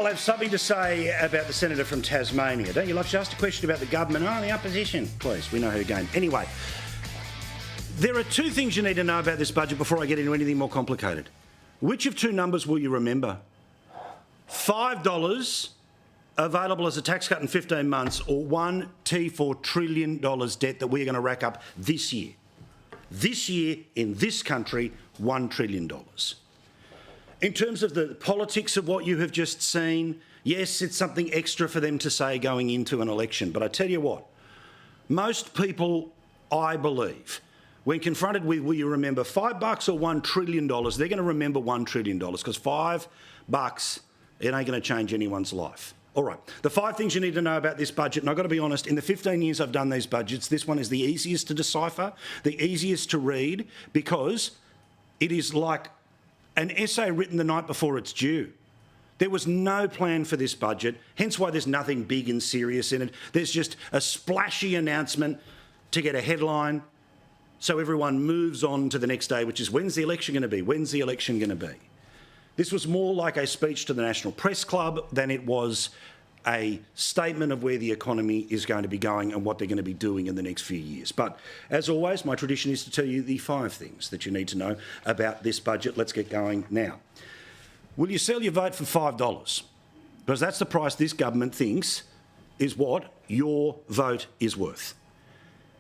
I'll have something to say about the senator from Tasmania. Don't you like to ask a question about the government? Oh, the opposition. Please, we know her game. Anyway, there are two things you need to know about this budget before I get into anything more complicated. Which of two numbers will you remember? $5 available as a tax cut in 15 months, or $1 trillion debt that we're going to rack up this year. This year, in this country, $1 trillion. In terms of the politics of what you have just seen, yes, it's something extra for them to say going into an election. But I tell you what, most people, I believe, when confronted with, will you remember $5 or $1 trillion, they're going to remember $1 trillion, because $5, it ain't going to change anyone's life. All right, the 5 things you need to know about this budget, and I've got to be honest, in the 15 years I've done these budgets, this one is the easiest to decipher, the easiest to read, because it is like an essay written the night before it's due. There was no plan for this budget, hence why there's nothing big and serious in it. There's just a splashy announcement to get a headline, so everyone moves on to the next day, which is, when's the election going to be? When's the election going to be? This was more like a speech to the National Press Club than it was a statement of where the economy is going to be going and what they're going to be doing in the next few years. But as always, my tradition is to tell you the 5 things that you need to know about this budget. Let's get going now. Will you sell your vote for $5? Because that's the price this government thinks is what your vote is worth.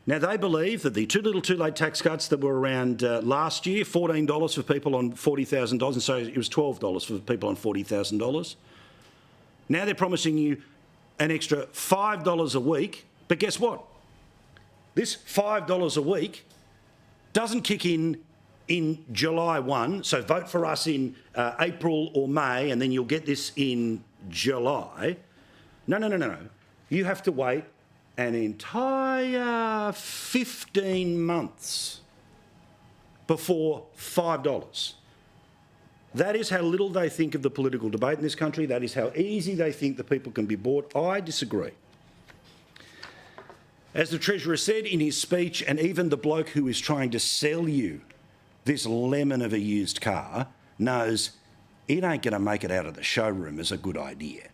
Now, they believe that the too little too late tax cuts that were around last year, $14 for people on $40,000, and so it was $12 for people on $40,000. Now they're promising you an extra $5 a week, but guess what? This $5 a week doesn't kick in July 1, so vote for us in April or May, and then you'll get this in July. No. You have to wait an entire 15 months before $5. That is how little they think of the political debate in this country. That is how easy they think that people can be bought. I disagree. As the Treasurer said in his speech, and even the bloke who is trying to sell you this lemon of a used car knows it ain't going to make it out of the showroom as a good idea.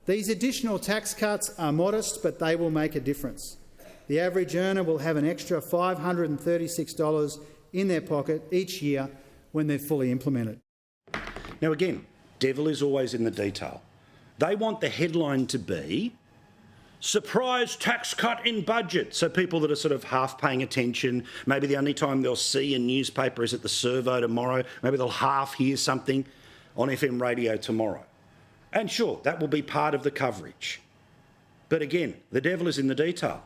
These additional tax cuts are modest, but they will make a difference. The average earner will have an extra $536 in their pocket each year when they're fully implemented. Now again, devil is always in the detail. They want the headline to be surprise tax cut in budget. So people that are sort of half paying attention, maybe the only time they'll see a newspaper is at the servo tomorrow, maybe they'll half hear something on FM radio tomorrow. And sure, that will be part of the coverage. But again, the devil is in the detail.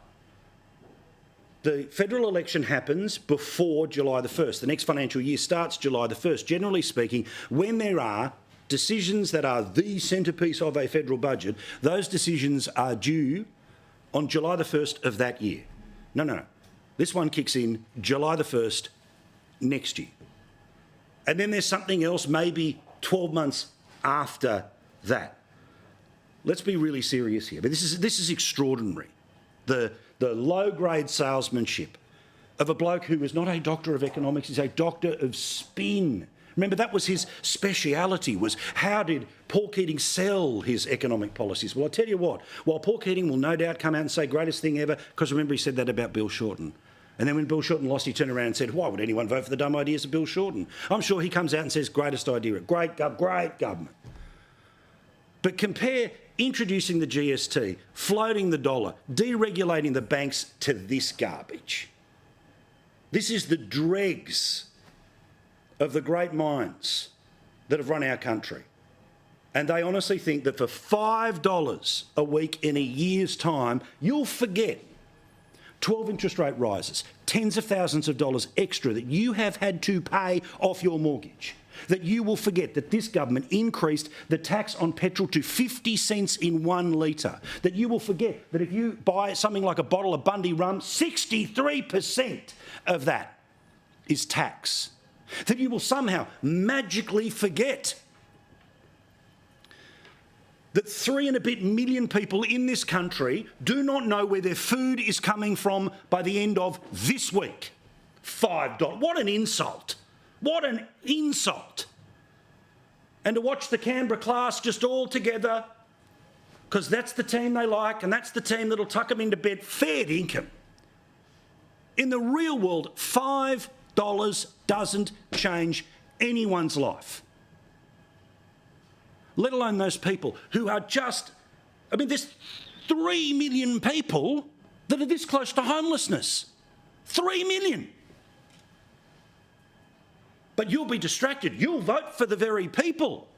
The federal election happens before July the 1st. The next financial year starts July the 1st. Generally speaking, when there are decisions that are the centrepiece of a federal budget, those decisions are due on July the 1st of that year. No. This one kicks in July the 1st next year. And then there's something else maybe 12 months after that. Let's be really serious here. But this is extraordinary. The low-grade salesmanship of a bloke who is not a doctor of economics, he's a doctor of spin. Remember, that was his speciality, was how did Paul Keating sell his economic policies? Well, I'll tell you what, while Paul Keating will no doubt come out and say greatest thing ever, because remember he said that about Bill Shorten. And then when Bill Shorten lost, he turned around and said, why would anyone vote for the dumb ideas of Bill Shorten? I'm sure he comes out and says greatest idea, great government. But compare introducing the GST, floating the dollar, deregulating the banks to this garbage. This is the dregs of the great minds that have run our country. And they honestly think that for $5 a week in a year's time, you'll forget 12 interest rate rises, tens of thousands of dollars extra that you have had to pay off your mortgage. That you will forget that this government increased the tax on petrol to 50 cents in 1 litre. That you will forget that if you buy something like a bottle of Bundy rum, 63% of that is tax. That you will somehow magically forget that 3 and a bit million people in this country do not know where their food is coming from by the end of this week. $5. What an insult. What an insult. and to watch the Canberra class just all together, because that's the team they like and that's the team that'll tuck them into bed, fair dinkum. In the real world, $5 doesn't change anyone's life, let alone those people who are just... I mean, there's 3 million people that are this close to homelessness. 3 million. But you'll be distracted. You'll vote for the very people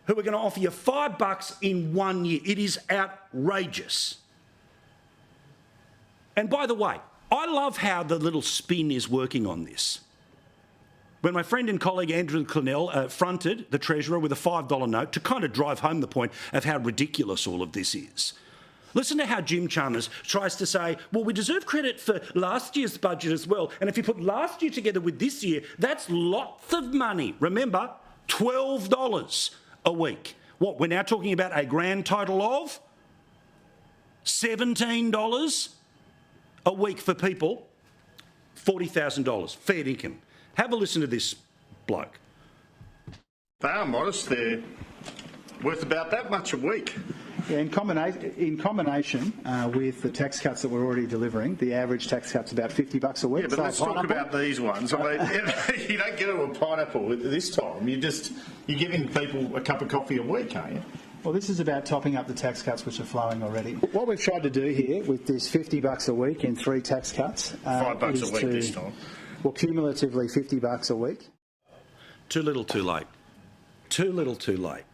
who are going to offer you $5 in 1 year. It is outrageous. And by the way, I love how the little spin is working on this. When my friend and colleague Andrew Clennell fronted the Treasurer with a $5 note to kind of drive home the point of how ridiculous all of this is. Listen to how Jim Chalmers tries to say, well, we deserve credit for last year's budget as well. And if you put last year together with this year, that's lots of money. Remember, $12 a week. What, we're now talking about a grand total of $17 a week for people, $40,000, fair income. Have a listen to this bloke. They are modest. They're worth about that much a week. Yeah, in combination with the tax cuts that we're already delivering, the average tax cut's about $50 a week. Yeah, but let's talk about these ones. I mean, you don't get a pineapple at this time. You're giving people a cup of coffee a week, aren't you? Well, this is about topping up the tax cuts which are flowing already. What we've tried to do here with this $50 a week in 3 tax cuts $5 is a week this time. Well, cumulatively $50 a week. Too little, too late. Too little, too late.